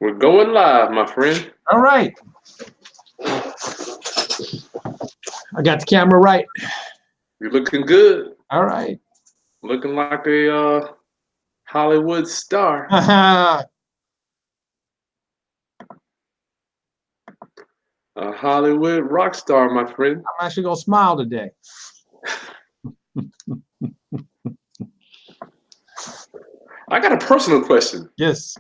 We're going live, my friend. All right. I got the camera right. You're looking good. All right. Looking like a Hollywood star. A Hollywood rock star, my friend. I'm actually going to smile today. I got a personal question. Yes.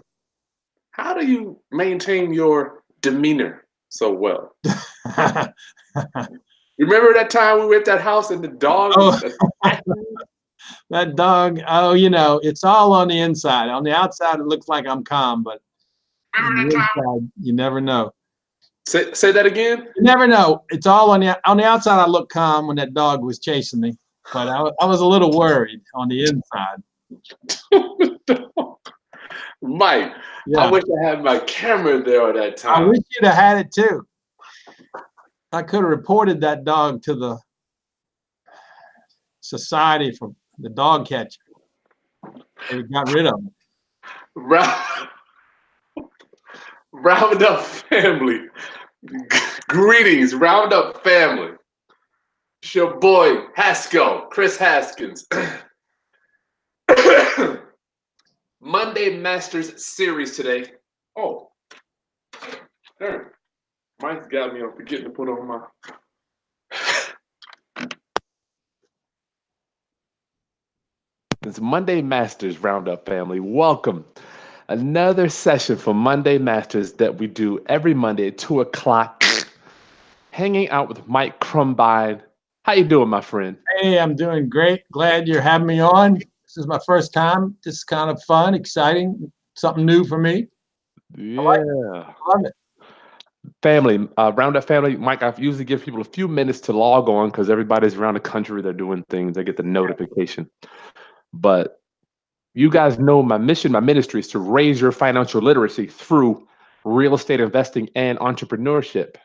How do you maintain your demeanor so well? Remember that time we were at that house and the dog was attacking you? That dog, oh, you know, it's all on the inside. On the outside, it looks like I'm calm, but on the inside, you never know. Say that again? You never know. It's all on the outside, I look calm when that dog was chasing me, but I was a little worried on the inside. Mike, yeah. I wish I had my camera there at that time. I wish you'd have had it too. I could have reported that dog to the Society for the Dog Catcher. They got rid of him. Roundup family. Greetings, Roundup family. It's your boy, Haskell, Chris Haskins. Monday Masters series today. Oh, there. Mike's got me on forgetting to put on my. It's Monday Masters Roundup family. Welcome. Another session for Monday Masters that we do every Monday at 2 o'clock. Hanging out with Mike Krumbein. How you doing, my friend? Hey, I'm doing great. Glad you're having me on. This is my first time. This is kind of fun, exciting, something new for me. Yeah. I love it. Family, Roundup family. Mike, I usually give people a few minutes to log on because everybody's around the country. They're doing things. They get the notification. But you guys know my mission, my ministry is to raise your financial literacy through real estate investing and entrepreneurship.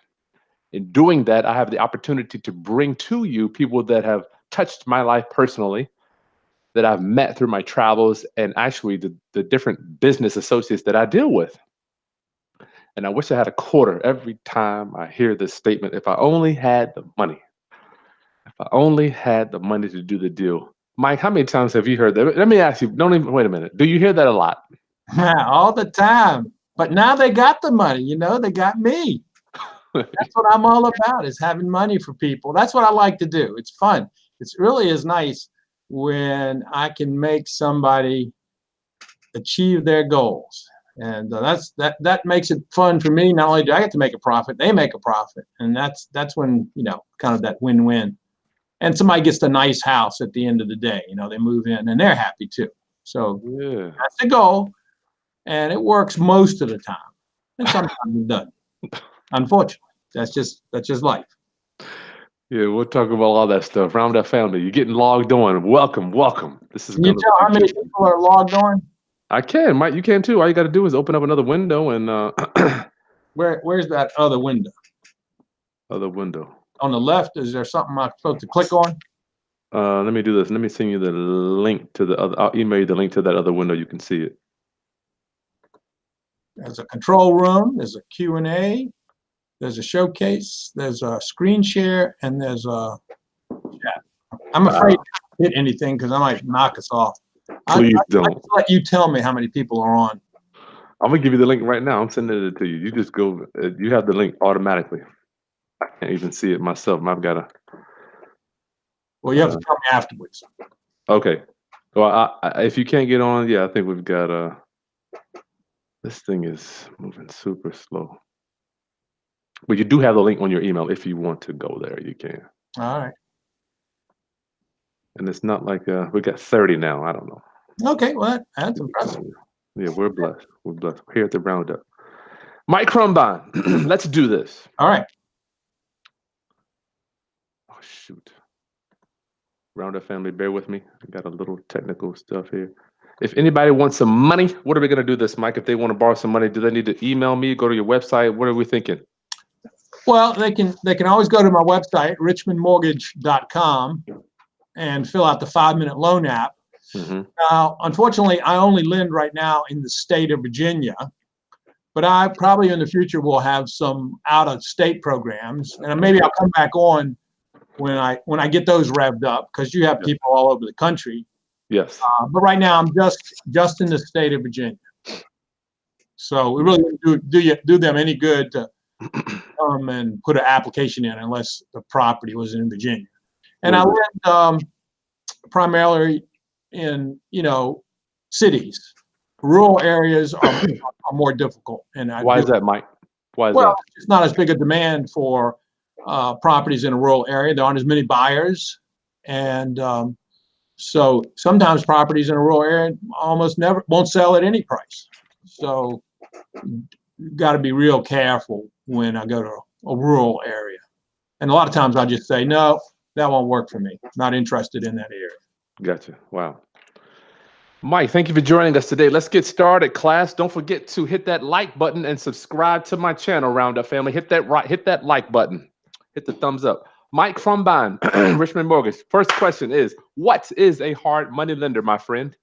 In doing that, I have the opportunity to bring to you people that have touched my life personally, that I've met through my travels, and actually the different business associates that I deal with. And I wish I had a quarter every time I hear this statement. If I only had the money. If I only had the money to do the deal. Mike, how many times have you heard that? Let me ask you, wait a minute. Do you hear that a lot? All the time. But now they got the money, you know, they got me. That's what I'm all about, is having money for people. That's what I like to do. It's fun. It really is nice when I can make somebody achieve their goals. And that makes it fun for me. Not only do I get to make a profit, they make a profit. And that's when, you know, kind of that win-win. And somebody gets a nice house at the end of the day. You know, they move in and they're happy too. So yeah. That's the goal. And it works most of the time. And sometimes it doesn't. Unfortunately, that's just life. Yeah, we'll talk about all that stuff. Roundup family, you're getting logged on. Welcome. This is. Can you tell how many people are logged on? I can, Mike. You can too. All you got to do is open up another window and. Where's that other window? Other window. On the left, is there something I'm supposed to click on? Let me do this. Let me send you the link to the other. I'll email you the link to that other window. You can see it. There's a control room. There's a Q&A. There's a showcase, there's a screen share, and there's a chat. I'm afraid to hit anything because I might knock us off. Please don't. I'll let you tell me how many people are on. I'm going to give you the link right now. I'm sending it to you. You just go, you have the link automatically. I can't even see it myself. I've got to. Well, you have to tell me afterwards. Okay. Well, if you can't get on, yeah, I think we've got, this thing is moving super slow. But you do have the link on your email. If you want to go there, you can. All right. And it's not like we got 30 now. I don't know. Okay, well, that's impressive. Yeah, we're blessed. We're blessed. We're here at the Roundup. Mike Krumbein, let's do this. All right. Oh, shoot. Roundup family, bear with me. I got a little technical stuff here. If anybody wants some money, what are we going to do this, Mike? If they want to borrow some money, do they need to email me, go to your website? What are we thinking? Well, they can always go to my website, richmondmortgage.com, and fill out the 5-minute loan app. Mm-hmm. Now, unfortunately, I only lend right now in the state of Virginia, but I probably in the future will have some out-of-state programs, and maybe I'll come back on when I get those revved up, because you have people all over the country. Yes. But right now I'm just in the state of Virginia, so we really wouldn't do them any good to come and put an application in unless the property was in Virginia. And I lived primarily in cities. Rural areas are more difficult. And why is that, Mike? Why is that? It's not as big a demand for properties in a rural area. There aren't as many buyers, and so sometimes properties in a rural area almost never won't sell at any price. So you've got to be real careful when I go to a rural area. And a lot of times I just say, no, that won't work for me. Not interested in that area. Gotcha. Wow. Mike, thank you for joining us today. Let's get started, class. Don't forget to hit that like button and subscribe to my channel, Roundup family. Hit that like button. Hit the thumbs up. Mike Krumbein, Richmond Mortgage. First question is, what is a hard money lender, my friend?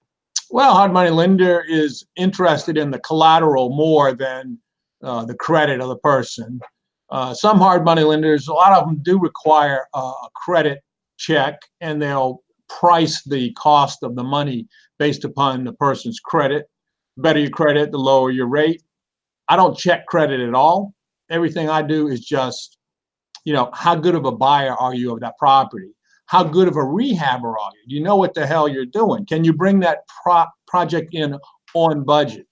Well, hard money lender is interested in the collateral more than the credit of the person. Some hard money lenders, a lot of them do require a credit check, and they'll price the cost of the money based upon the person's credit. The better your credit, the lower your rate. I don't check credit at all. Everything I do is just, how good of a buyer are you of that property? How good of a rehabber are you? Do you know what the hell you're doing? Can you bring that project in on budget?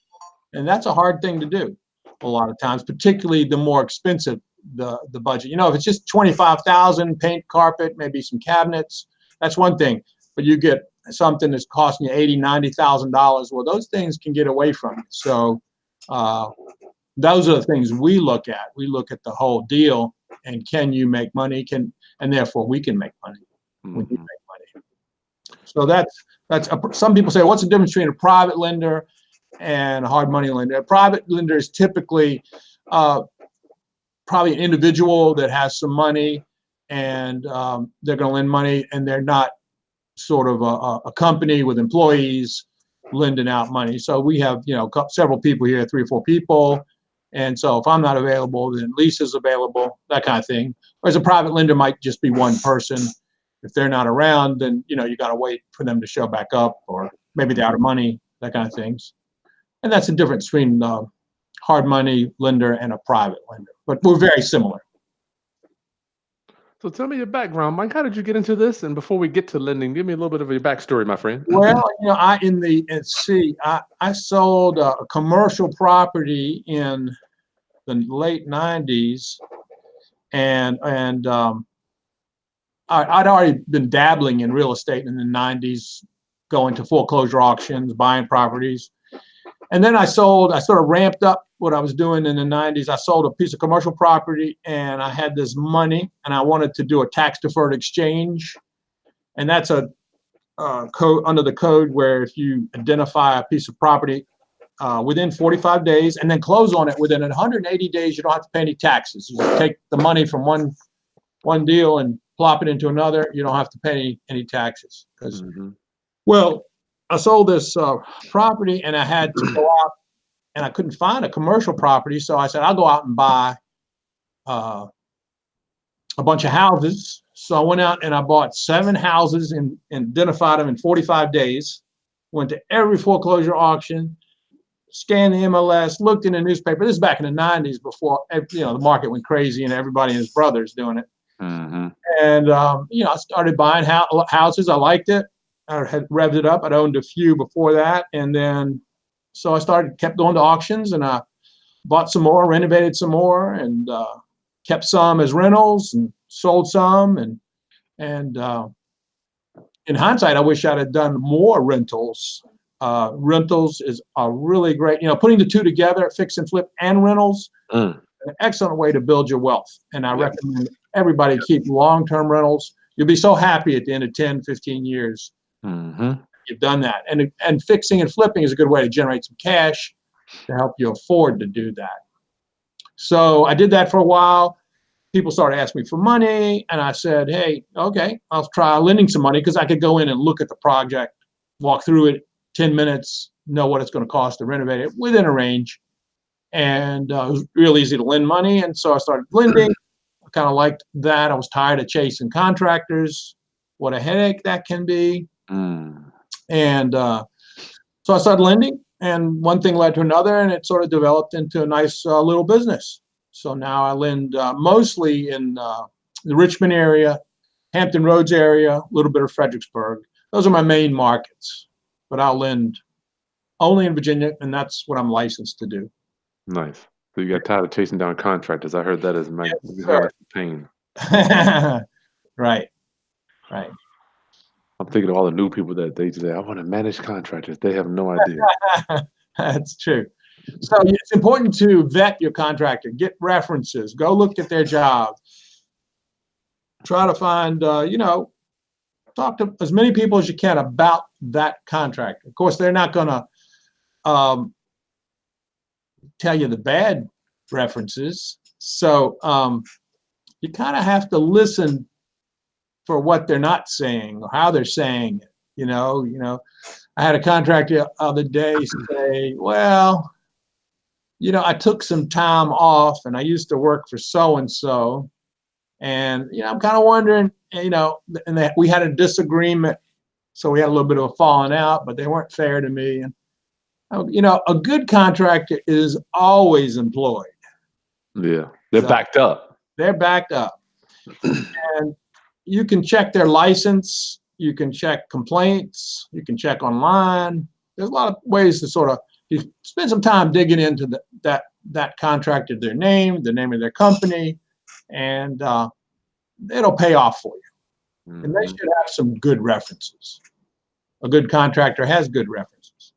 And that's a hard thing to do a lot of times, particularly the more expensive the budget. If it's just $25,000, paint, carpet, maybe some cabinets, that's one thing. But you get something that's costing you $80,000, $90,000. Well, those things can get away from it. So those are the things we look at. We look at the whole deal, and can you make money? And therefore we can make money. When you make money. So that's some people say, what's the difference between a private lender and a hard money lender? A private lender is typically probably an individual that has some money, and they're going to lend money, and they're not sort of a company with employees lending out money. So we have several people here, 3 or 4 people, and so if I'm not available, then lease is available, that kind of thing. Whereas a private lender might just be one person. If they're not around, then you got to wait for them to show back up, or maybe they're out of money, that kind of things. And that's the difference between hard money lender and a private lender. But we're very similar. So tell me your background, Mike. How did you get into this? And before we get to lending, give me a little bit of your backstory, my friend. Well, I sold a commercial property in the late 90s, and I'd already been dabbling in real estate in the 90s, going to foreclosure auctions, buying properties. And then I sort of ramped up what I was doing in the 90s. I sold a piece of commercial property, and I had this money, and I wanted to do a tax deferred exchange. And that's a code under the code where if you identify a piece of property within 45 days and then close on it within 180 days, you don't have to pay any taxes. You just take the money from one deal and plop it into another. You don't have to pay any taxes. Well, I sold this property, and I had to go out, and I couldn't find a commercial property. So I said, I'll go out and buy a bunch of houses. So I went out and I bought 7 houses and identified them in 45 days. Went to every foreclosure auction, scanned the MLS, looked in the newspaper. This is back in the 90s, before the market went crazy and everybody and his brothers doing it. And I started buying houses. I liked it. I had revved it up. I'd owned a few before that, and then so I kept going to auctions, and I bought some more, renovated some more, and kept some as rentals and sold some. And in hindsight, I wish I'd have done more rentals. Rentals is a really great, putting the two together, fix and flip and rentals, an excellent way to build your wealth. And I recommend everybody keep long-term rentals. You'll be so happy at the end of 10, 15 years. You've done that. And fixing and flipping is a good way to generate some cash to help you afford to do that. So I did that for a while. People started asking me for money, and I said, hey, okay, I'll try lending some money, because I could go in and look at the project, walk through it 10 minutes, know what it's going to cost to renovate it within a range. and it was real easy to lend money. And so I started lending. I kind of liked that. I was tired of chasing contractors. What a headache that can be. And so I started lending, and one thing led to another, and it sort of developed into a nice little business. So now I lend mostly in the Richmond area, Hampton Roads area, a little bit of Fredericksburg. Those are my main markets, but I'll lend only in Virginia, and that's what I'm licensed to do. Nice. So you got tired of chasing down contractors. I heard that as my pain. Right. I'm thinking of all the new people that they say, I want to manage contractors. They have no idea. That's true. So it's important to vet your contractor, get references, go look at their jobs, try to find, talk to as many people as you can about that contractor. Of course, they're not going to tell you the bad references. So you kind of have to listen for what they're not saying or how they're saying it. I had a contractor the other day say, well, I took some time off and I used to work for so-and-so. And, I'm kind of wondering, and that we had a disagreement. So we had a little bit of a falling out, but they weren't fair to me. And, a good contractor is always employed. Yeah, they're backed up. They're backed up. And you can check their license. You can check complaints. You can check online. There's a lot of ways to sort of spend some time digging into that contractor, their name of their company, and it'll pay off for you. And they should have some good references. A good contractor has good references.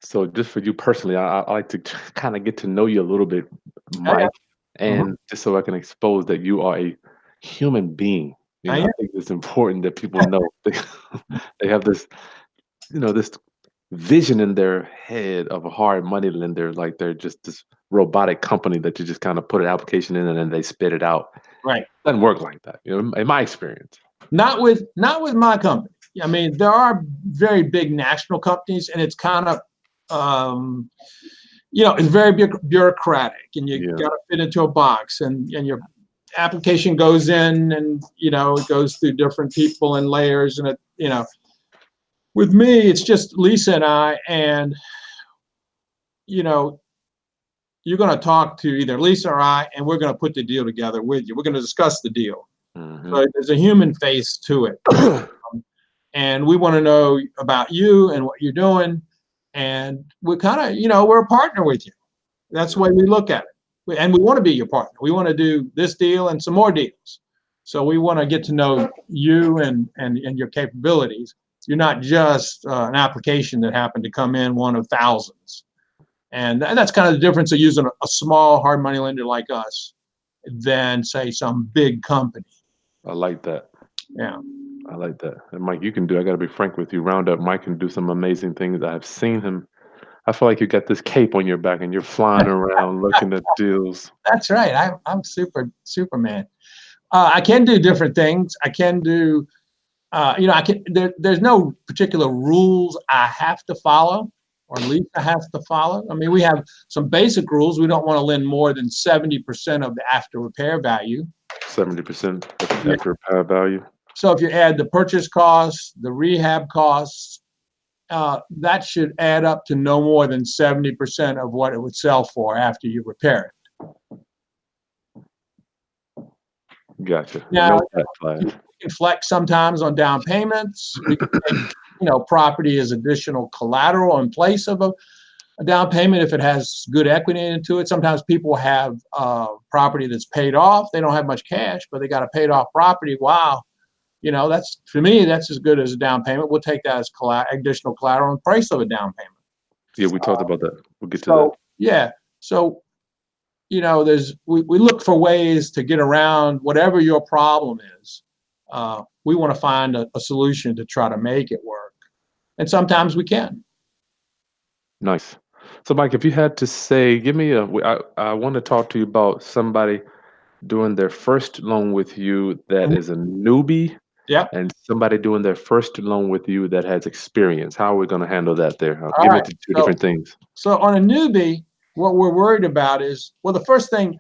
So just for you personally, I like to kind of get to know you a little bit, Mike, and just so I can expose that you are a human being. I think it's important that people know they have this, this vision in their head of a hard money lender, like they're just this robotic company that you just kind of put an application in and then they spit it out. Right. It doesn't work like that, in my experience. Not with my company. I mean, there are very big national companies, and it's kind of, it's very bureaucratic, and you got to fit into a box, and your application goes in, and it goes through different people and layers, and with me, it's just Lisa and I, and you're going to talk to either Lisa or I, and we're going to put the deal together with you. We're going to discuss the deal. So there's a human face to it. And we want to know about you and what you're doing. And we're kind of, we're a partner with you. That's the way we look at it. And we want to be your partner. We want to do this deal and some more deals. So we want to get to know you and your capabilities. You're not just an application that happened to come in one of thousands. And that's kind of the difference of using a small hard money lender like us than, say, some big company. I like that. Yeah. I like that. And Mike, I got to be frank with you. Roundup Mike can do some amazing things. I've seen him. I feel like you got this cape on your back and you're flying around looking at deals. That's right. I'm Superman. I can do different things. I can do, there's no particular rules I have to follow, or Lisa has to follow. I mean, we have some basic rules. We don't want to lend more than 70% of the after repair value. 70% of the after repair value. So if you add the purchase costs, the rehab costs, that should add up to no more than 70% of what it would sell for after you repair it. Gotcha. Now, you can flex sometimes on down payments. We can take, property as additional collateral in place of a down payment if it has good equity into it. Sometimes people have property that's paid off. They don't have much cash, but they got a paid off property. Wow. That's, for me, that's as good as a down payment. We'll take that as additional collateral in price of a down payment. Yeah, we talked about that. We'll get to that. Yeah. So, we look for ways to get around whatever your problem is. We want to find a solution to try to make it work. And sometimes we can. Nice. So, Mike, if you had to say, I want to talk to you about somebody doing their first loan with you that is a newbie. Yeah. And somebody doing their first loan with you that has experience. How are we going to handle that there? I'll give it to two different things. So on a newbie, what we're worried about is, well, the first thing,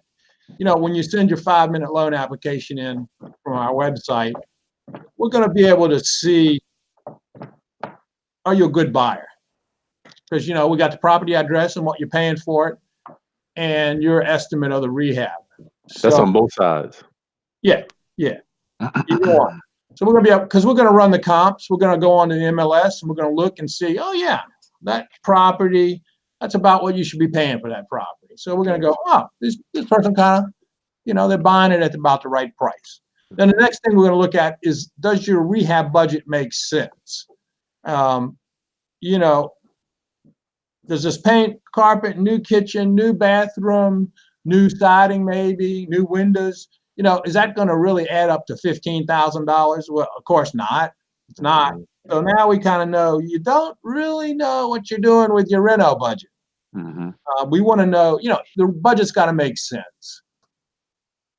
when you send your 5-minute loan application in from our website, we're going to be able to see, are you a good buyer? Because, we got the property address and what you're paying for it and your estimate of the rehab. That's So, on both sides. yeah. Either one. So we're going to be because we're going to run the comps. We're going to go on to the MLS and we're going to look and see, oh, yeah, that property, that's about what you should be paying for that property. So we're going to go, oh, this person kind of, they're buying it at about the right price. Then the next thing we're going to look at is, does your rehab budget make sense? Does this paint, carpet, new kitchen, new bathroom, new siding, maybe new windows? Is that going to really add up to $15,000? Well, of course not. It's not. So now we kind of know you don't really know what you're doing with your reno budget. We want to know, the budget's got to make sense.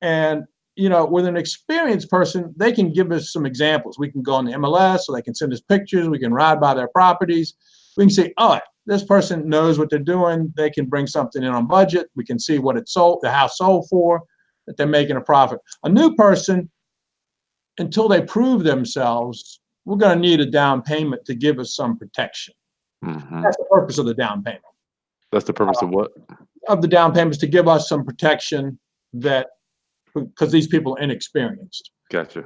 And, with an experienced person, they can give us some examples. We can go on the MLS, so they can send us pictures. We can ride by their properties. We can say, oh, this person knows what they're doing. They can bring something in on budget. We can see what the house sold for, that they're making a profit. A new person, until they prove themselves, we're going to need a down payment to give us some protection. That's the purpose of the down payment. That's the purpose of what? Of the down payment is to give us some protection because these people are inexperienced. Gotcha.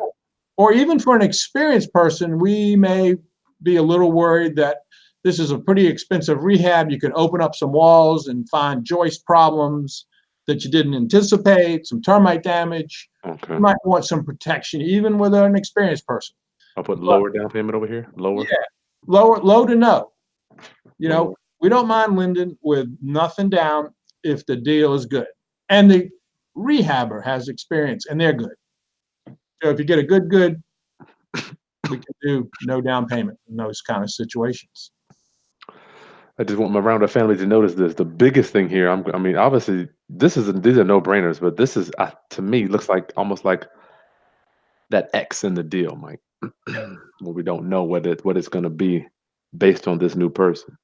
Or even for an experienced person, we may be a little worried that this is a pretty expensive rehab. You can open up some walls and find joist problems that you didn't anticipate, some termite damage. Okay. You might want some protection, even with an experienced person. I'll put lower down payment over here. Lower. Yeah, low to no. We don't mind lending with nothing down if the deal is good, and the rehabber has experience and they're good. So if you get a good, we can do no down payment in those kind of situations. I just want my round of family to notice this. The biggest thing here, obviously, these are no-brainers, but this is, to me, looks like almost like that X in the deal, Mike. Where we don't know what it's going to be based on this new person.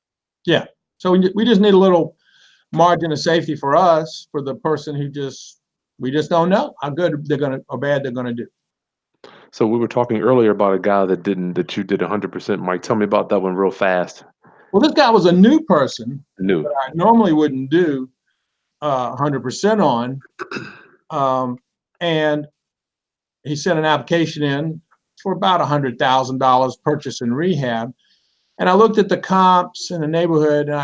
Yeah. So we just need a little margin of safety for us, for the person who we just don't know how good they're going to or bad they're going to do. So we were talking earlier about a guy that you did 100%. Mike, tell me about that one real fast. Well, this guy was a new person. New. That I normally wouldn't do 100% on. And he sent an application in for about $100,000 purchase and rehab. And I looked at the comps in the neighborhood and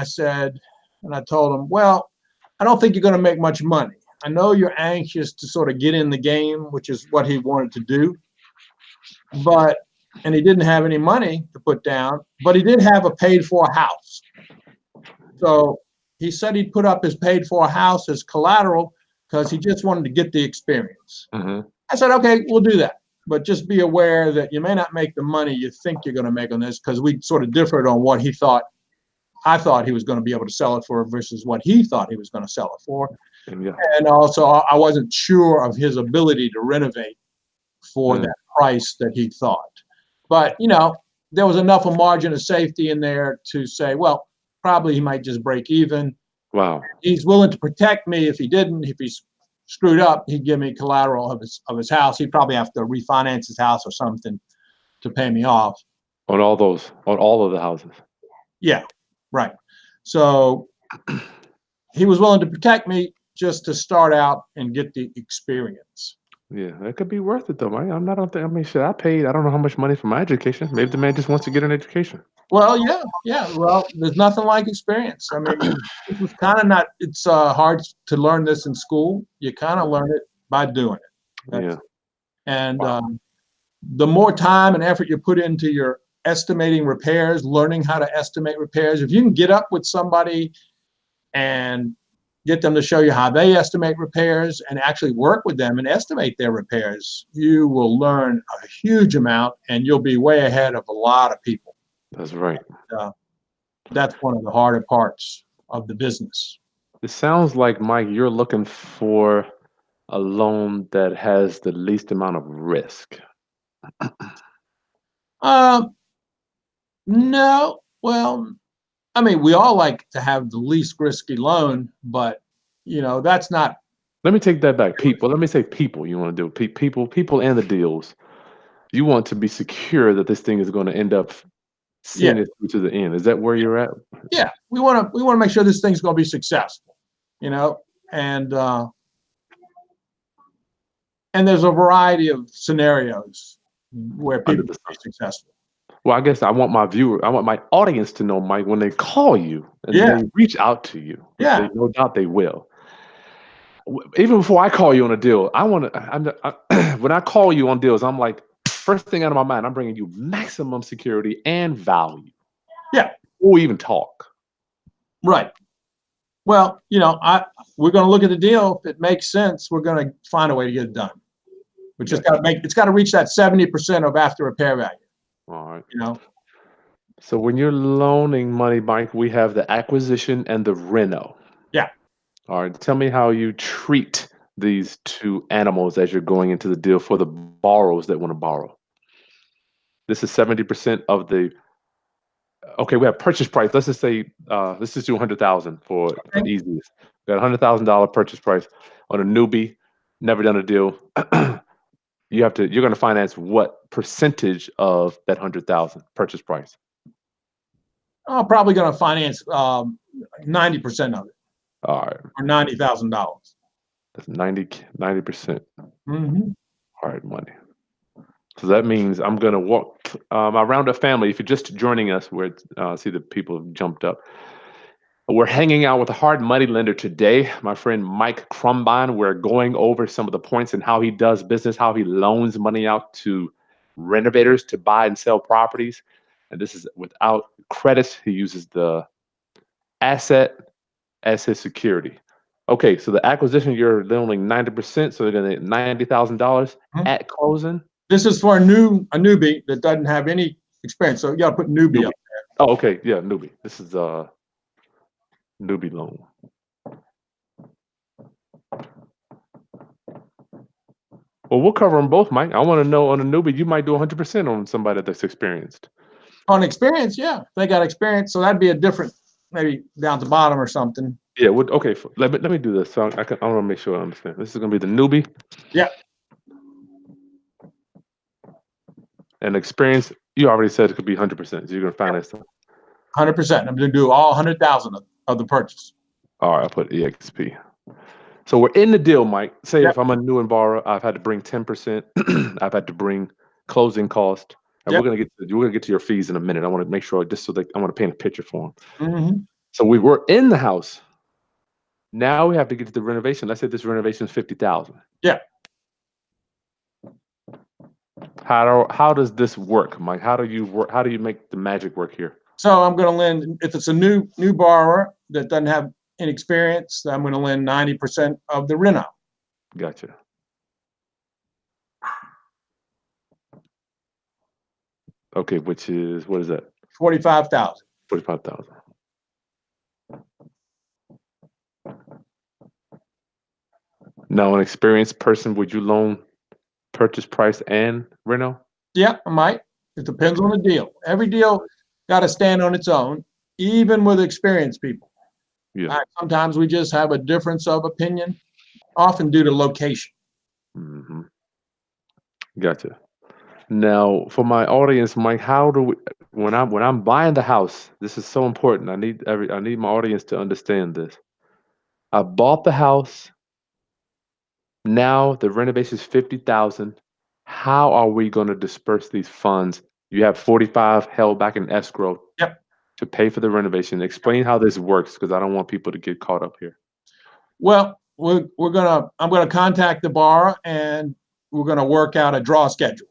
I told him, well, I don't think you're going to make much money. I know you're anxious to sort of get in the game, which is what he wanted to do. And he didn't have any money to put down, but he did have a paid for house. So he said he'd put up his paid for house as collateral because he just wanted to get the experience. I said, okay, we'll do that. But just be aware that you may not make the money you think you're going to make on this, because we sort of differed on what I thought he was going to be able to sell it for versus what he thought he was going to sell it for. Yeah. And also, I wasn't sure of his ability to renovate for that price that he thought. But, there was enough of margin of safety in there to say, well, probably he might just break even. Wow. He's willing to protect me if he didn't. If he's screwed up, he'd give me collateral of his house. He'd probably have to refinance his house or something to pay me off. On all of the houses. Yeah, right. So he was willing to protect me just to start out and get the experience. Yeah, that could be worth it though, man. Shit, I paid, I don't know how much money for my education. Maybe the man just wants to get an education. Well, yeah. Well, there's nothing like experience. I mean, it was kind of not, it's hard to learn this in school. You kind of learn it by doing it. And the more time and effort you put into your estimating repairs, learning how to estimate repairs, if you can get up with somebody and get them to show you how they estimate repairs and actually work with them and estimate their repairs, you will learn a huge amount and you'll be way ahead of a lot of people. That's right. That's one of the harder parts of the business. It sounds like, Mike, you're looking for a loan that has the least amount of risk. No, well, I mean, we all like to have the least risky loan, but you know, that's not. Let me take that back. People. Let me say people. You want to do people and the deals. You want to be secure that this thing is going to end up Yeah, seeing it through to the end. Is that where you're at? yeah. We want to make sure this thing's going to be successful, you know, and there's a variety of scenarios where people can be successful. Well, I guess I want my audience to know, Mike, when they call you and Yeah, they reach out to you, which yeah. they no doubt they will. Even before I call you on a deal, when I call you on deals, I'm like, first thing out of my mind, I'm bringing you maximum security and value. Yeah. Before we even talk. Right. Well, you know, we're going to look at the deal. If it makes sense, we're going to find a way to get it done. We just got to it's got to reach that 70% of after repair value. All right. You know. So when you're loaning money, Mike, we have the acquisition and the reno. Yeah. All right. Tell me how you treat these two animals as you're going into the deal for the borrowers that want to borrow. This is 70% of the. Okay, we have purchase price. Let's just say let's just do 100,000 for easiest. We got $100,000 purchase price on a newbie, never done a deal. You're going to finance what percentage of that 100,000 purchase price? I'm probably going to finance 90% of it. All right. Or $90,000. That's 90%. Mm-hmm. Hard money. So that means I'm going to walk my roundup family. If you're just joining us, where see the people have jumped up. We're hanging out with a hard money lender today, my friend Mike Krumbein. We're going over some of the points and how he does business, how he loans money out to renovators to buy and sell properties. And this is without credit. He uses the asset as his security. Okay, so the acquisition, you're loaning 90%, so they're going to get $90,000 at closing. This is for a newbie that doesn't have any experience, so you got to put newbie up there. Oh, okay, yeah, newbie. This is a newbie loan. Well, we'll cover them both, Mike. I want to know on a newbie, you might do 100% on somebody that's experienced. On experience, yeah, they got experience, so that'd be a different, maybe down to the bottom or something. Yeah, okay. Let me do this. So I want to make sure I understand. This is going to be the newbie. Yeah. And experience, you already said it could be 100%. So you're going to finance them. 100%. I'm going to do all 100,000 of the purchase. All right, I'll put EXP. So we're in the deal, Mike. Say if I'm a new borrower, I've had to bring 10%. I've had to bring closing cost. And we're gonna get to your fees in a minute. I want to make sure I want to paint a picture for them. Mm-hmm. So we were in the house. Now we have to get to the renovation. Let's say this renovation is 50,000. Yeah. How does this work, Mike? How do you make the magic work here? So I'm going to lend, if it's a new borrower that doesn't have any experience, I'm going to lend 90% of the reno. Gotcha. Okay, which is, what is that? 45,000. 45,000. Now, an experienced person, would you loan purchase price and reno? Yeah, I might. It depends on the deal. Every deal got to stand on its own, even with experienced people. Yeah. Sometimes we just have a difference of opinion, often due to location. Mm-hmm. Gotcha. Now, for my audience, Mike, how do we, when I'm buying the house, this is so important. I need my audience to understand this. I bought the house. Now the renovation is 50,000. How are we going to disperse these funds? You have 45 held back in escrow. Yep. To pay for the renovation. Explain how this works, because I don't want people to get caught up here. Well, I'm gonna contact the borrower and we're gonna work out a draw schedule,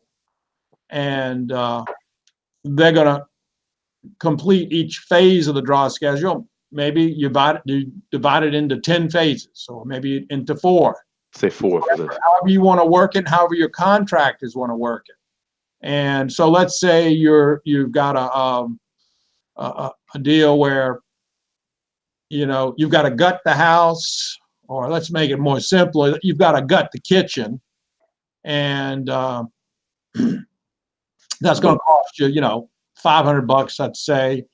and they're gonna complete each phase of the draw schedule. Maybe you divide it into 10 phases, or maybe into 4. Say 4 for this. However you want to work it, however your contractors want to work it. And so let's say you've got a deal where, you know, you've got to gut the house, or let's make it more simpler, you've got to gut the kitchen, and that's going to cost you, you know, $500, let's say,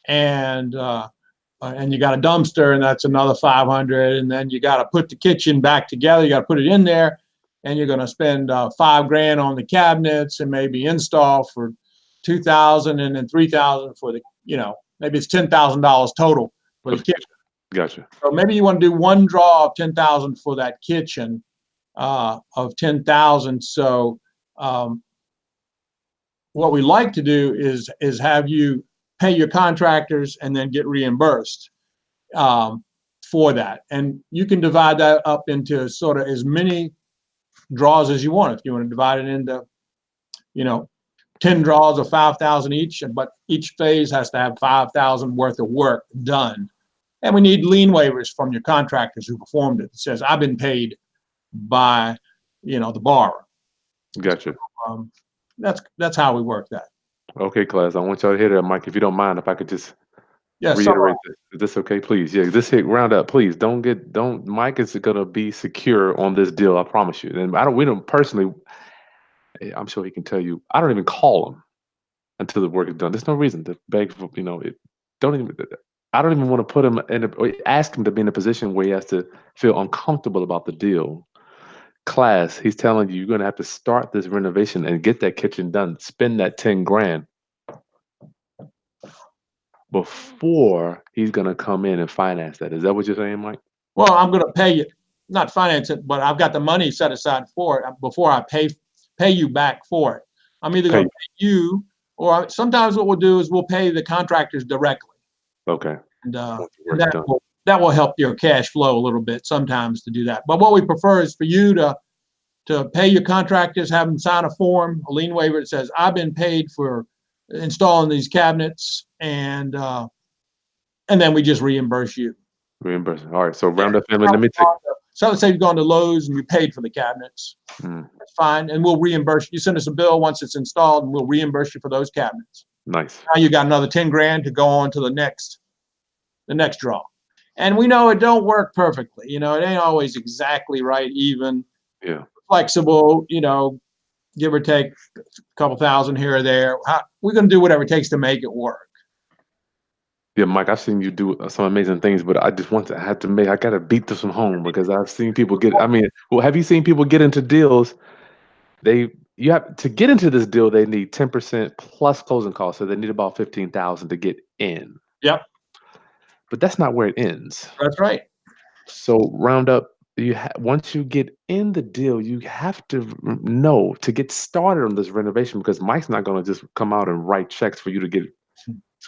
and you got a dumpster, and that's another 500, and then you got to put the kitchen back together. You got to put it in there, and you're going to spend $5,000 on the cabinets, and maybe install for $2,000, and then $3,000 for the, maybe it's $10,000 total for the kitchen. Gotcha. So maybe you want to do one draw of $10,000 for that kitchen, of $10,000. So what we like to do is have you pay your contractors and then get reimbursed for that. And you can divide that up into sort of as many draws as you want. If you want to divide it into, 10 draws of 5,000 each, but each phase has to have 5,000 worth of work done. And we need lien waivers from your contractors who performed it. It says, I've been paid by, the borrower. Gotcha. That's how we work that. Okay, class. I want y'all to hear that, Mike. If you don't mind, if I could just reiterate this. Is this okay, please? Yeah, just hit round up, please. Mike is gonna be secure on this deal. I promise you. And we don't personally. I'm sure he can tell you. I don't even call him until the work is done. There's no reason to beg for. I don't even want to put him or ask him to be in a position where he has to feel uncomfortable about the deal. Class, he's telling you you're going to have to start this renovation and get that kitchen done. Spend that $10,000 before he's going to come in and finance that. Is that what you're saying, Mike? Well, I'm going to pay you, not finance it, but I've got the money set aside for it before I pay you back for it. I'm either going to pay you, or sometimes what we'll do is we'll pay the contractors directly. Okay. And that will help your cash flow a little bit sometimes to do that. But what we prefer is for you to pay your contractors, have them sign a form, a lien waiver that says, I've been paid for installing these cabinets, and then we just reimburse you. Reimburse. All right. So round up family, let me take. So let's say you've gone to Lowe's and you paid for the cabinets. That's fine. And we'll reimburse you. You send us a bill once it's installed, and we'll reimburse you for those cabinets. Nice. Now you got another $10,000 to go on to the next draw. And we know it don't work perfectly. It ain't always exactly right, even. Yeah. Flexible, give or take a couple thousand here or there. We're going to do whatever it takes to make it work. Yeah, Mike, I've seen you do some amazing things, but I just I got to beat this from home, because I've seen people have you seen people get into deals? You have to get into this deal, they need 10% plus closing costs. So they need about 15,000 to get in. Yep. But that's not where it ends. That's right. So round up, once you get in the deal, you have to know to get started on this renovation, because Mike's not going to just come out and write checks for you to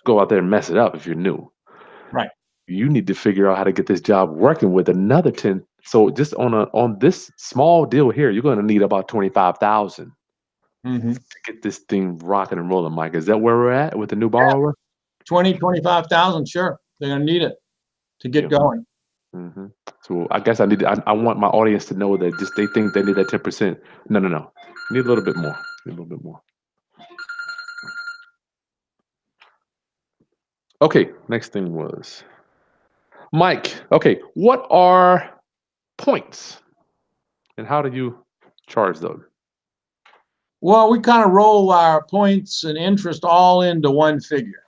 go out there and mess it up if you're new. Right. You need to figure out how to get this job working with another 10. So just on this small deal here, you're going to need about 25,000 to get this thing rocking and rolling. Mike, is that where we're at with the new borrower? 25,000, sure. They're going to need it to get going. So I guess I want my audience to know that they think they need that 10%. No. Need a little bit more. Okay, next thing was Mike. Okay, what are points and how do you charge those? Well, we kind of roll our points and interest all into one figure.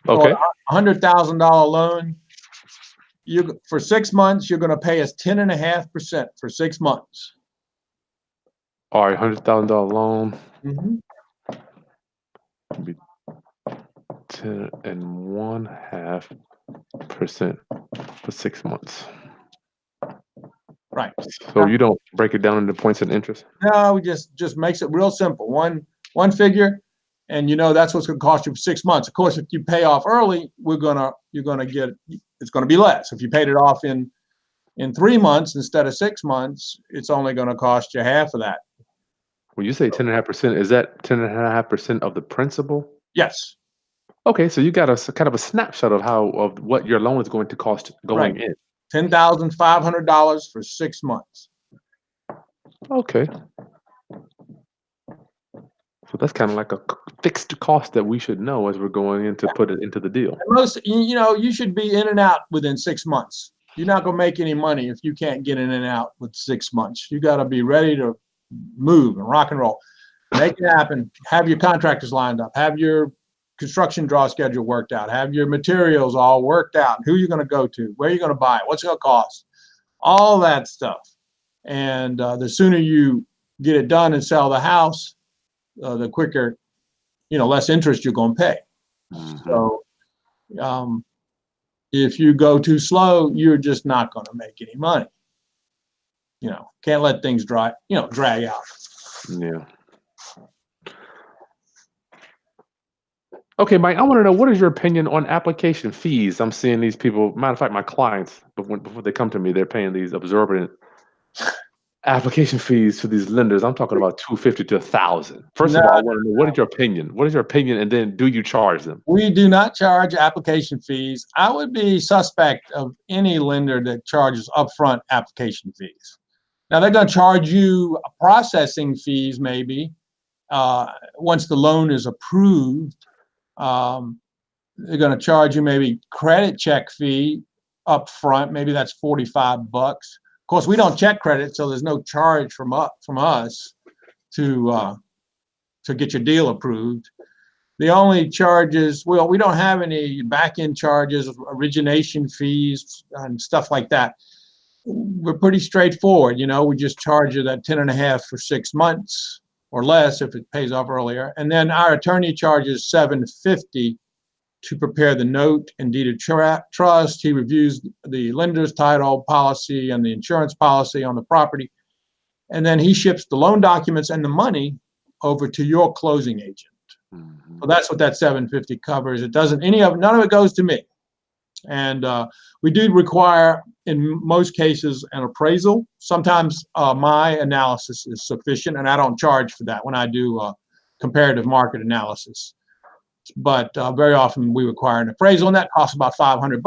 Okay. So $100,000 loan, for 6 months, you're going to pay us 10.5% for 6 months. All right, $100,000 loan. 10.5% for 6 months. Right. So you don't break it down into points and interest? No, we just makes it real simple. One figure, and that's what's going to cost you for 6 months. Of course, if you pay off early, you're gonna get, it's going to be less. If you paid it off in 3 months instead of 6 months, it's only going to cost you half of that. When you say 10.5%, is that 10.5% of the principal? Yes. Okay, so you got a kind of a snapshot of what your loan is going to cost going in. $10,500 for 6 months. Okay. So that's kind of like a fixed cost that we should know as we're going in to put it into the deal. Most, you should be in and out within 6 months. You're not going to make any money if you can't get in and out with 6 months. You got to be ready to move and rock and roll. Make it happen. Have your contractors lined up. Have your construction draw schedule worked out, have your materials all worked out, who you're going to go to, where you're going to buy it, what's it going to cost, all that stuff. And the sooner you get it done and sell the house, the quicker, less interest you're going to pay. So if you go too slow, you're just not going to make any money. Can't let things drag out. Yeah. Okay, Mike, I want to know, what is your opinion on application fees? I'm seeing these people, matter of fact, my clients, before they come to me, they're paying these exorbitant application fees to these lenders. I'm talking about $250 to $1,000. First of all, I want to know, what is your opinion? What is your opinion? And then, do you charge them? We do not charge application fees. I would be suspect of any lender that charges upfront application fees. Now, they're going to charge you processing fees maybe once the loan is approved. They're going to charge you maybe credit check fee up front. Maybe that's $45. Of course, we don't check credit, so there's no charge from us to get your deal approved. The only charges, well, we don't have any back-end charges, origination fees, and stuff like that. We're pretty straightforward. We just charge you that 10.5 for 6 months or less if it pays off earlier. And then our attorney charges $750 to prepare the note and deed of trust. He reviews the lender's title policy and the insurance policy on the property. And then he ships the loan documents and the money over to your closing agent. So that's what that $750 covers. It doesn't, none of it goes to me. And we do require, in most cases, an appraisal. Sometimes my analysis is sufficient, and I don't charge for that when I do comparative market analysis. But very often we require an appraisal, and that costs about $500,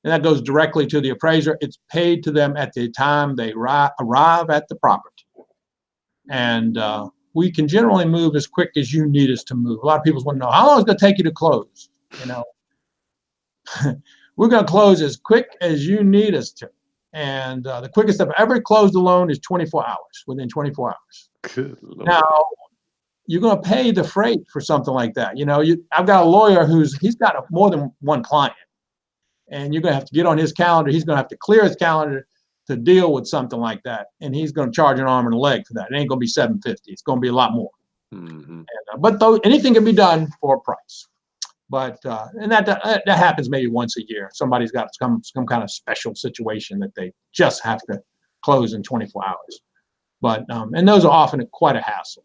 and that goes directly to the appraiser. It's paid to them at the time they arrive at the property. And we can generally move as quick as you need us to move. A lot of people want to know, how long is it going to take you to close? We're going to close as quick as you need us to. And the quickest I've ever closed a loan is 24 hours, within 24 hours. Good Lord. Now, you're going to pay the freight for something like that. I've got a lawyer he's got more than one client. And you're going to have to get on his calendar. He's going to have to clear his calendar to deal with something like that. And he's going to charge an arm and a leg for that. It ain't going to be $750. It's going to be a lot more. But anything can be done for a price. But and that happens maybe once a year. Somebody's got some kind of special situation that they just have to close in 24 hours. But and those are often quite a hassle.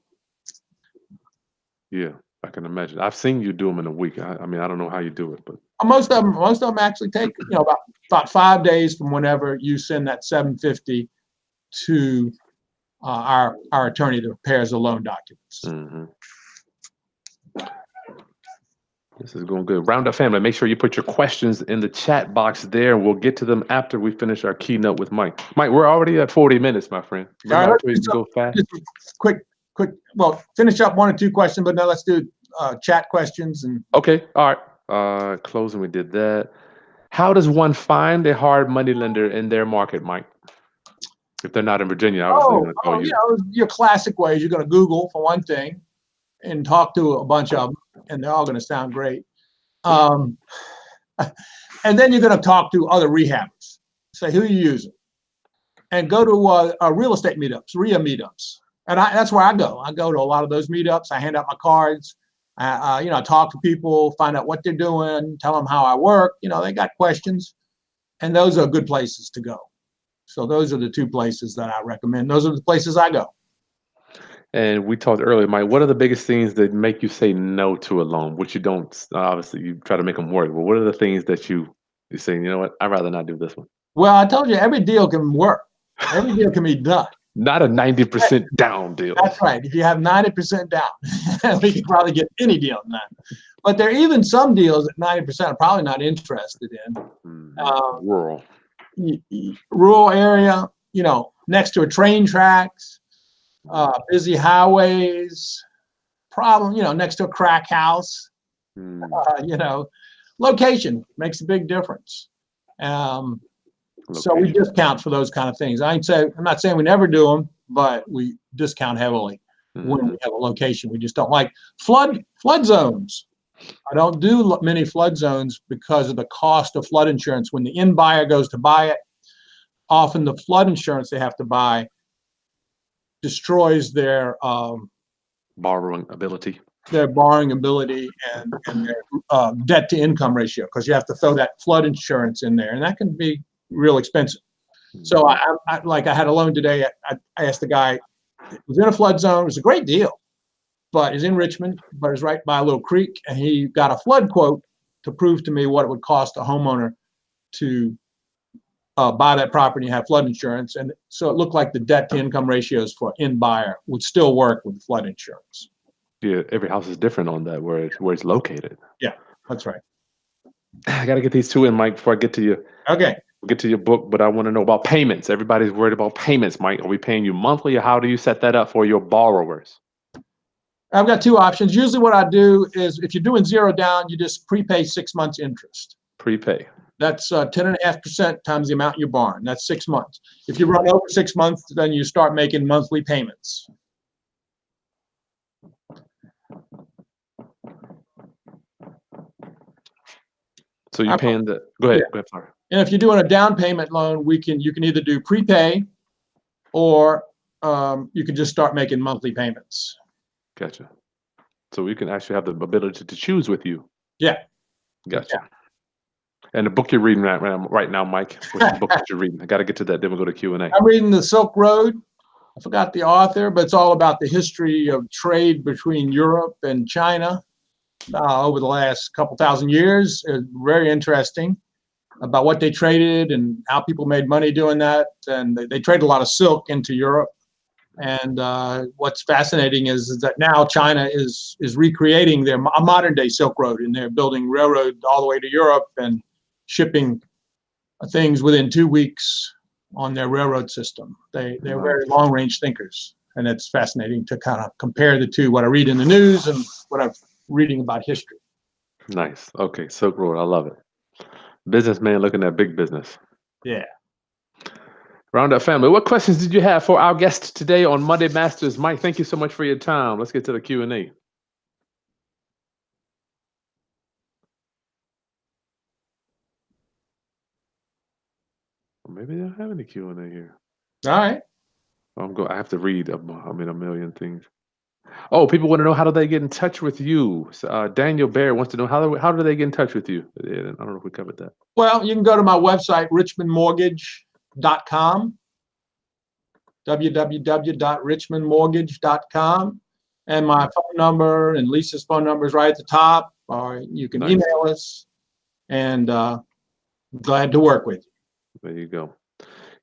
Yeah, I can imagine. I've seen you do them in a week. I mean, I don't know how you do it, but most of them actually take about 5 days from whenever you send that $750 to our attorney that prepares the loan documents. This is going good. Roundup family, make sure you put your questions in the chat box there, and we'll get to them after we finish our keynote with Mike. Mike, we're already at 40 minutes, my friend. All right, let's go fast. Quick. Well, finish up 1 or 2 questions, but now let's do chat questions. And okay, all right. Closing, we did that. How does one find a hard money lender in their market, Mike? If they're not in Virginia, obviously. Your classic ways. You're going to Google for one thing, and talk to a bunch of them, and they're all going to sound great. And then you're going to talk to other rehabbers. Say, who are you using? And go to real estate meetups, RIA meetups. And that's where I go. I go to a lot of those meetups. I hand out my cards. I talk to people, find out what they're doing, tell them how I work. They got questions. And those are good places to go. So those are the 2 places that I recommend. Those are the places I go. And we talked earlier, Mike, what are the biggest things that make you say no to a loan, which you don't, obviously you try to make them work, but what are the things that you say, you know what, I'd rather not do this one? Well, I told you, every deal can work. Every deal can be done. Not a 90% down deal. That's right. If you have 90% down, we can probably get any deal done. But there are even some deals that 90% are probably not interested in. Rural area, next to a train tracks. Busy highways, next to a crack house, location makes a big difference. So we discount for those kind of things. I'm not saying we never do them, but we discount heavily when we have a location we just don't like. Flood zones. I don't do many flood zones because of the cost of flood insurance. When the end buyer goes to buy it, often the flood insurance they have to buy destroys their Borrowing ability. borrowing ability and their debt to income ratio, because you have to throw that flood insurance in there, and that can be real expensive. So I had a loan today. I asked the guy, it was in a flood zone. It was a great deal, but it's in Richmond, but it's right by a little creek, and he got a flood quote to prove to me what it would cost a homeowner to buy that property and have flood insurance. And so it looked like the debt to income ratios for end buyer would still work with flood insurance. Yeah, every house is different on that, where it's located. Yeah, that's right. I got to get these two in, Mike, before I get to you. Okay. We'll get to your book, but I want to know about payments. Everybody's worried about payments, Mike. Are we paying you monthly, or how do you set that up for your borrowers? I've got two options. Usually what I do is, if you're doing zero down, you just prepay 6 months interest. Prepay. That's 10.5% times the amount you're borrowing. That's 6 months. If you run over 6 months, then you start making monthly payments. So you're paying the, go ahead, sorry. And if you're doing a down payment loan, you can either do prepay, or you can just start making monthly payments. Gotcha. So we can actually have the ability to choose with you. Yeah. Gotcha. Yeah. And the book you're reading right now, Mike, what's the book that you're reading? I got to get to that, then we'll go to Q&A. I'm reading The Silk Road. I forgot the author, but it's all about the history of trade between Europe and China over the last couple thousand years. It's very interesting about what they traded and how people made money doing that. And they traded a lot of silk into Europe. And what's fascinating is that now China is recreating a modern day Silk Road, and they're building railroad all the way to Europe and shipping things within 2 weeks on their railroad system. They're very long range thinkers, and it's fascinating to kind of compare the two, what I read in the news and what I'm reading about history. Nice. Okay, Silk Road, I love it. Businessman looking at big business. Yeah. Roundup family, what questions did you have for our guest today on Monday Masters? Mike, thank you so much for your time. Let's get to the Q&A. Maybe they don't have any Q&A here. All right. I have to read a million things. Oh, people want to know, how do they get in touch with you? Daniel Barrett wants to know, how do they get in touch with you? I don't know if we covered that. Well, you can go to my website, richmondmortgage.com, www.richmondmortgage.com, and my phone number and Lisa's phone number is right at the top, or you can email us, and glad to work with you. There you go.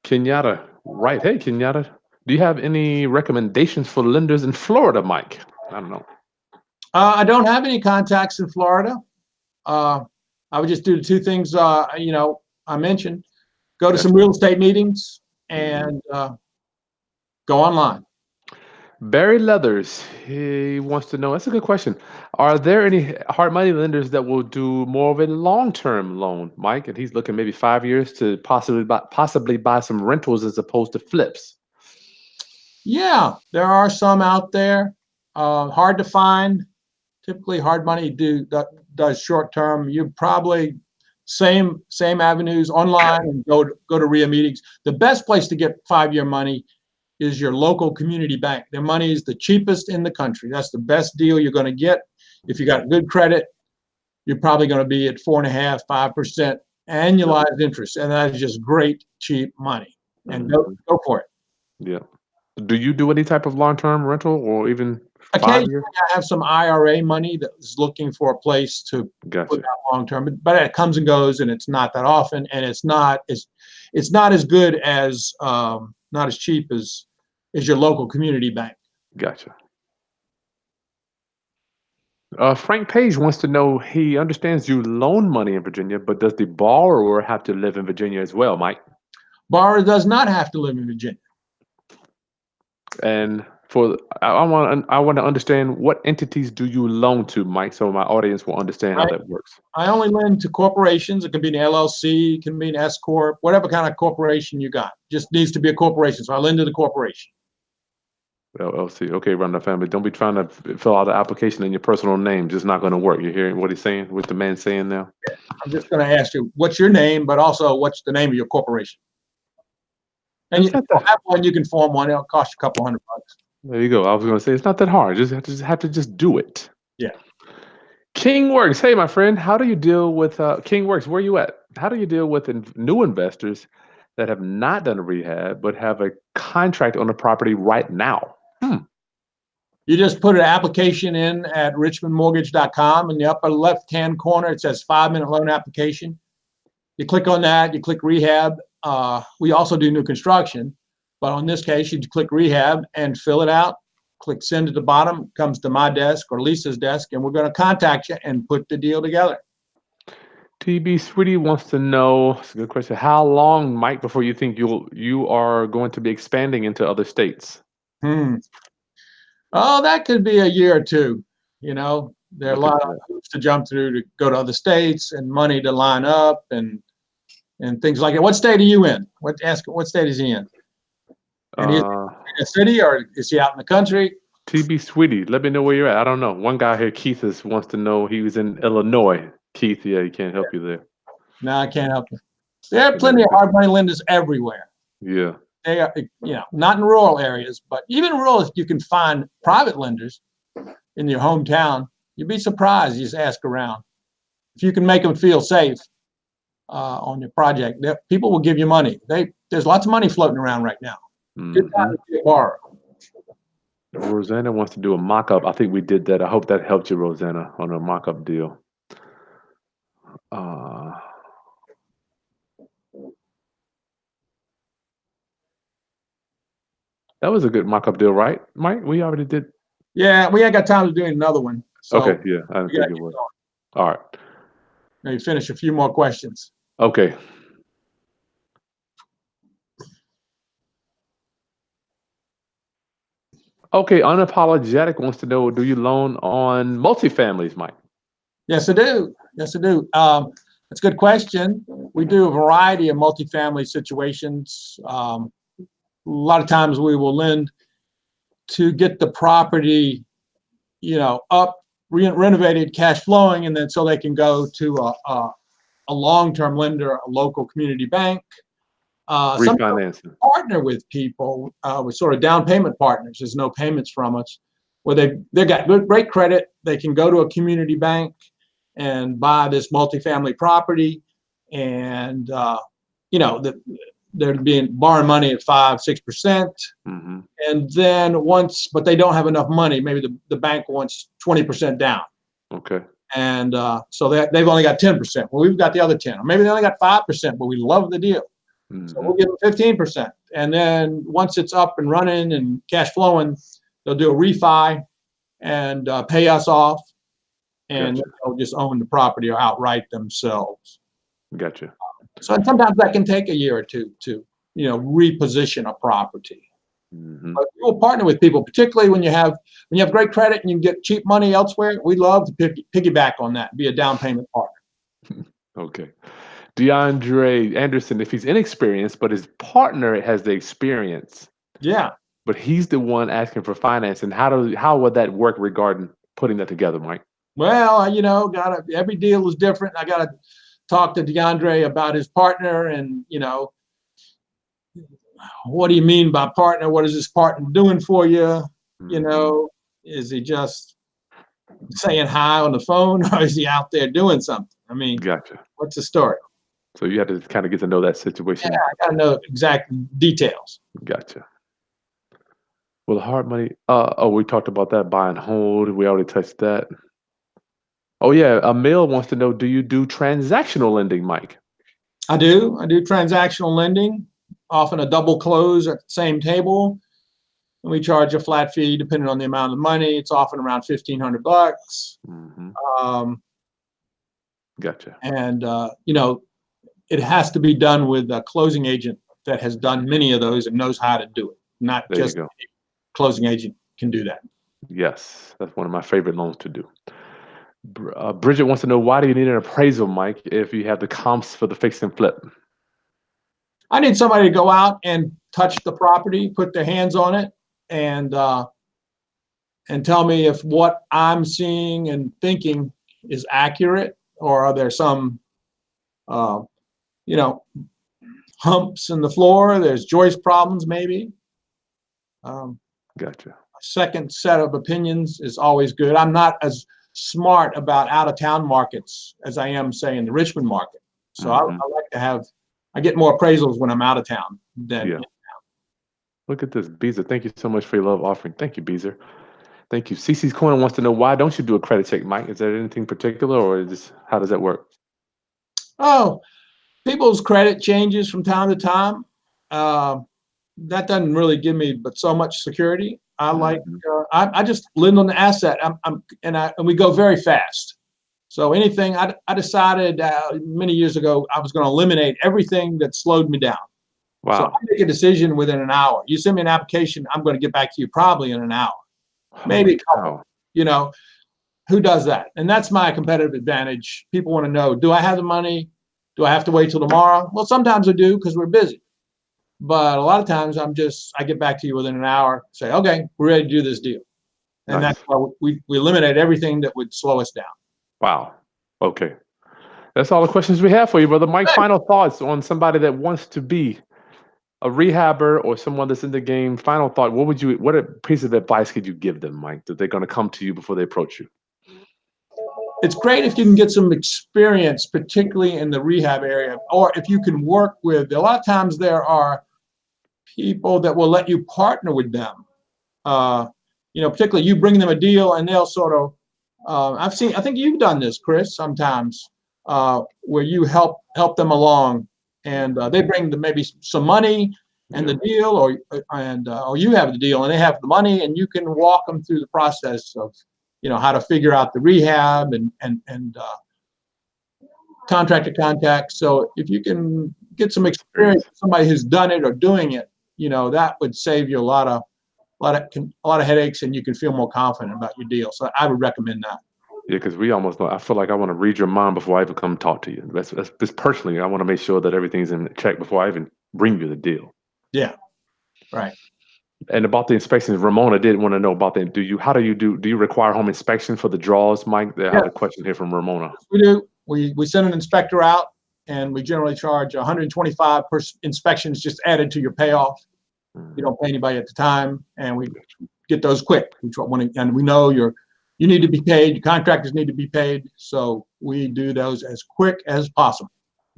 Kenyatta, right. Hey, Kenyatta, do you have any recommendations for lenders in Florida, Mike? I don't know. I don't have any contacts in Florida. I would just do the two things, I mentioned. Go to some real estate meetings and go online. Barry Leathers, he wants to know, that's a good question. Are there any hard money lenders that will do more of a long-term loan, Mike? And he's looking maybe 5 years to possibly buy some rentals as opposed to flips. Yeah, there are some out there. Hard to find. Typically, hard money does short-term. You probably same avenues online, and go to RIA meetings. The best place to get 5-year money is your local community bank. Their money is the cheapest in the country. That's the best deal you're going to get. If you got good credit, you're probably going to be at 4.5%, 5% annualized interest, and that is just great, cheap money. And go for it. Yeah. Do you do any type of long-term rental, or even 5 years? Occasionally, I have some IRA money that is looking for a place to put out long-term, but it comes and goes, and it's not that often, and it's not as good as not as cheap as your local community bank. Gotcha. Frank Page wants to know, he understands you loan money in Virginia, but does the borrower have to live in Virginia as well, Mike? Borrower does not have to live in Virginia. And I want to understand, what entities do you loan to, Mike, so my audience will understand how that works. I only lend to corporations. It can be an LLC, it can be an S corp, whatever kind of corporation you got. Just needs to be a corporation. So I lend to the corporation. LLC. Okay, run the family. Don't be trying to fill out the application in your personal name. Just not going to work. You hearing what he's saying? What the man's saying now? I'm just going to ask you, what's your name, but also what's the name of your corporation? And you have one, you can form one. It'll cost you a couple $100. There you go. I was going to say it's not that hard. Just have to just do it. Yeah. Kingworks. Hey, my friend, how do you deal with Kingworks? Where are you at? How do you deal with new investors that have not done a rehab but have a contract on the property right now? You just put an application in at richmondmortgage.com. In the upper left-hand corner, it says 5-minute loan application. You click on that, you click rehab. We also do new construction, but on this case, you click rehab and fill it out. Click send at the bottom, comes to my desk or Lisa's desk, and we're going to contact you and put the deal together. TB Sweetie wants to know, it's a good question, how long, Mike, before you think you are going to be expanding into other states? Oh, that could be a year or two. You know, there are a lot of hoops to jump through to go to other states and money to line up and things like that. What state are you in? What state is he in? And is he in a city or is he out in the country? TB Sweetie, let me know where you're at. I don't know. One guy here, Keith, wants to know. He was in Illinois. Keith, yeah, he can't help you there. No, I can't help you. There are plenty of hard money lenders everywhere. Yeah. They are, you know, not in rural areas, but even rural, you can find private lenders in your hometown. You'd be surprised. You just ask around. If you can make them feel safe on your project, people will give you money. There's lots of money floating around right now. Good time to be a borrower. Rosanna wants to do a mock-up. I think we did that. I hope that helped you, Rosanna, on a mock-up deal. That was a good mock-up deal, right, Mike? We already did. Yeah, we ain't got time to do another one. So okay, yeah, I didn't think it was. All right. Maybe finish a few more questions. Okay. Okay, Unapologetic wants to know, do you loan on multifamilies, Mike? Yes, I do. Yes, I do. That's a good question. We do a variety of multifamily situations. A lot of times we will lend to get the property, you know, up, renovated, cash flowing, and then so they can go to a long-term lender, a local community bank. Sometimes we partner with people. We're sort of down payment partners. There's no payments from us. Where they've got great credit. They can go to a community bank and buy this multifamily property, and you know, they're borrowing money at 5-6%, and then but they don't have enough money. Maybe the bank wants 20% down. Okay. And so they've only got 10%. Well, we've got the other 10, or maybe they only got 5%, but we love the deal. So we'll give them 15%, and then once it's up and running and cash flowing, they'll do a refi and pay us off. And they'll just own the property or outright themselves. Gotcha. So sometimes that can take a year or two to, you know, reposition a property. But we'll partner with people, particularly when you have great credit and you can get cheap money elsewhere. We love to piggyback on that, be a down payment partner. Okay. DeAndre Anderson, if he's inexperienced, but his partner has the experience. Yeah. But he's the one asking for financing. How would that work regarding putting that together, Mike? Well, you know, every deal is different. I got to talk to DeAndre about his partner, and you know, what do you mean by partner? What is this partner doing for you? You know, is he just saying hi on the phone, or is he out there doing something? I mean, gotcha. What's the story? So you have to kind of get to know that situation. Yeah, I got to know exact details. Gotcha. Well, the hard money. We talked about that buy and hold. We already touched that. Oh yeah, Emil wants to know, do you do transactional lending, Mike? I do. I do transactional lending, often a double close at the same table. And we charge a flat fee depending on the amount of money. It's often around $1,500. Gotcha. And you know, it has to be done with a closing agent that has done many of those and knows how to do it. Not there just a closing agent can do that. Yes, that's one of my favorite loans to do. Bridget wants to know, why do you need an appraisal, Mike, if you have the comps for the fix and flip? I need somebody to go out and touch the property, put their hands on it, and tell me if what I'm seeing and thinking is accurate, or are there some, you know, humps in the floor? There's joist problems, maybe. Gotcha. A second set of opinions is always good. I'm not as smart about out-of-town markets as I am, say, in the Richmond market. So I like to have, I get more appraisals when I'm out of town than in town. Look at this, Beezer. Thank you so much for your love offering. Thank you, Beezer. Thank you. CC's Corner wants to know, why don't you do a credit check, Mike? Is there anything particular, or just how does that work? Oh, people's credit changes from time to time. That doesn't really give me but so much security. I like, I just lend on the asset. And we go very fast. So anything, I decided many years ago I was going to eliminate everything that slowed me down. Wow. So I make a decision within an hour. You send me an application, I'm going to get back to you probably in an hour, maybe a couple. You know, who does that? And that's my competitive advantage. People want to know, do I have the money? Do I have to wait till tomorrow? Well, sometimes I do because we're busy. But a lot of times I get back to you within an hour, say, okay, we're ready to do this deal. And that's why we eliminate everything that would slow us down. Wow. Okay. That's all the questions we have for you, brother Mike. Final thoughts on somebody that wants to be a rehabber or someone that's in the game. Final thought, what a piece of advice could you give them, Mike, that they're going to come to you before they approach you? It's great if you can get some experience, particularly in the rehab area, or if you can work with, a lot of times there are people that will let you partner with them. You know, particularly you bring them a deal and they'll sort of, I think you've done this, Chris, sometimes, where you help them along, and they bring maybe some money and the deal, or you have the deal and they have the money, and you can walk them through the process of, you know, how to figure out the rehab and contractor contact. So if you can get some experience with somebody who's done it or doing it, you know, that would save you a lot of headaches, and you can feel more confident about your deal. So I would recommend that. Yeah, because I feel like I want to read your mind before I even come talk to you. That's just personally, I want to make sure that everything's in check before I even bring you the deal. Yeah, right. And about the inspections, Ramona did want to know about that. Do you require home inspection for the draws, Mike? I have a question here from Ramona. We do. We send an inspector out, and we generally charge $125 per inspections, just added to your payoff. You don't pay anybody at the time, and we get those quick. And we know you need to be paid. Your contractors need to be paid, so we do those as quick as possible.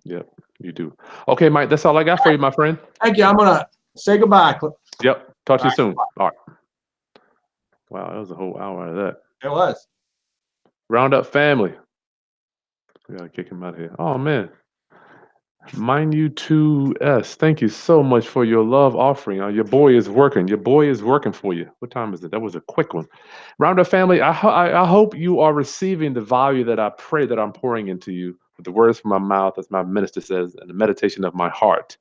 Yep, you do. Okay, Mike, that's all I got for you, my friend. Thank you. I'm gonna say goodbye. Yep. Talk to you soon. All right. Wow, that was a whole hour of that. It was. Roundup family. We gotta kick him out of here. Oh man. Mind you 2S. Thank you so much for your love offering. Your boy is working. Your boy is working for you. What time is it? That was a quick one. Roundup family, I hope you are receiving the value that I pray that I'm pouring into you with the words from my mouth, as my minister says, and the meditation of my heart.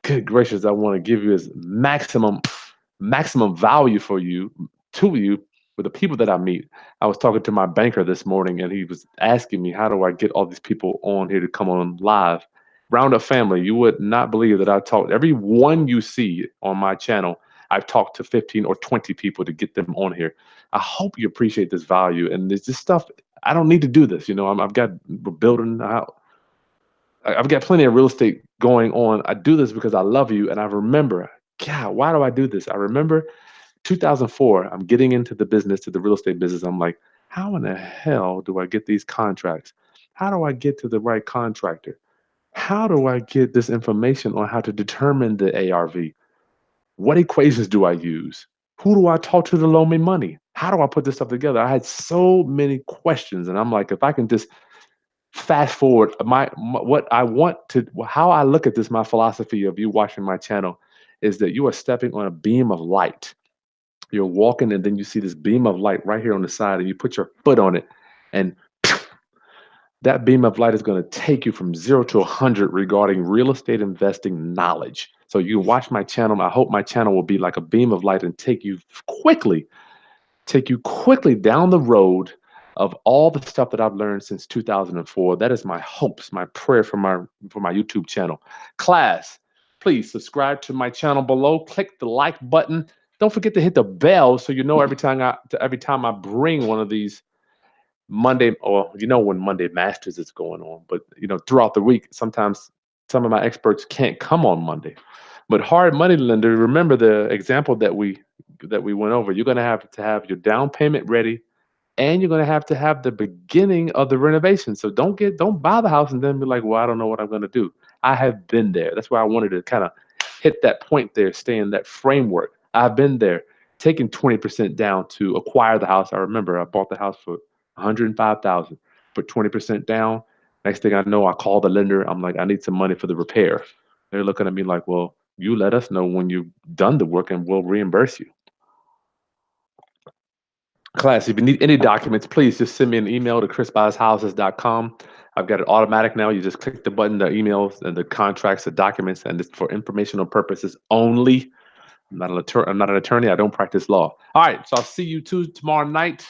Good gracious, I want to give you as maximum value for you, to you, with the people that I meet. I was talking to my banker this morning, and he was asking me, how do I get all these people on here to come on live? Roundup family, you would not believe that I talked, every one you see on my channel, I've talked to 15 or 20 people to get them on here. I hope you appreciate this value. And there's this stuff, I don't need to do this. You know, we're building out. I've got plenty of real estate going on. I do this because I love you. And I remember, God, why do I do this? I remember 2004, I'm getting into the real estate business. I'm like, how in the hell do I get these contracts? How do I get to the right contractor? How do I get this information on how to determine the ARV? What equations do I use? Who do I talk to loan me money? How do I put this stuff together? I had so many questions. And I'm like, if I can just fast forward how I look at this, my philosophy of you watching my channel is that you are stepping on a beam of light. You're walking, and then you see this beam of light right here on the side, and you put your foot on it, and that beam of light is going to take you from 0 to 100 regarding real estate investing knowledge. So you watch my channel. I hope my channel will be like a beam of light and take you quickly down the road of all the stuff that I've learned since 2004. That is my hopes, my prayer for my YouTube channel. Class, please subscribe to my channel below. Click the like button. don't forget to hit the bell so you know every time I bring one of these Monday, or when Monday Masters is going on. But throughout the week, sometimes some of my experts can't come on Monday. But hard money lender, remember the example that we went over. You're gonna have to have your down payment ready, and you're gonna have to have the beginning of the renovation. So don't buy the house and then be like, well, I don't know what I'm gonna do. I have been there. That's why I wanted to kind of hit that point there, stay in that framework. I've been there, taking 20% down to acquire the house. I remember I bought the house for 105,000, put 20% down. Next thing I know, I call the lender. I'm like, I need some money for the repair. They're looking at me like, well, you let us know when you've done the work and we'll reimburse you. Class, if you need any documents, please just send me an email to chrisbuyshouses.com. I've got it automatic now. You just click the button, the emails and the contracts, the documents, and it's for informational purposes only. I'm not an attorney. I don't practice law. All right, so I'll see you tomorrow night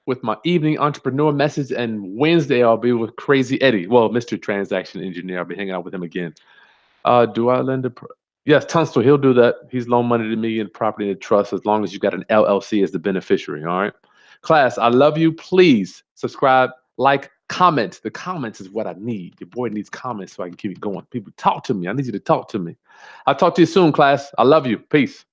with my evening entrepreneur message, and Wednesday I'll be with Crazy Eddie. Well, Mr. Transaction Engineer. I'll be hanging out with him again. Do I lend Yes, Tunstall, he'll do that. He's loaned money to me in property and trust as long as you got an LLC as the beneficiary, all right? Class, I love you. Please subscribe, like, comment. The comments is what I need. Your boy needs comments so I can keep it going. People, talk to me. I need you to talk to me. I'll talk to you soon, class. I love you. Peace.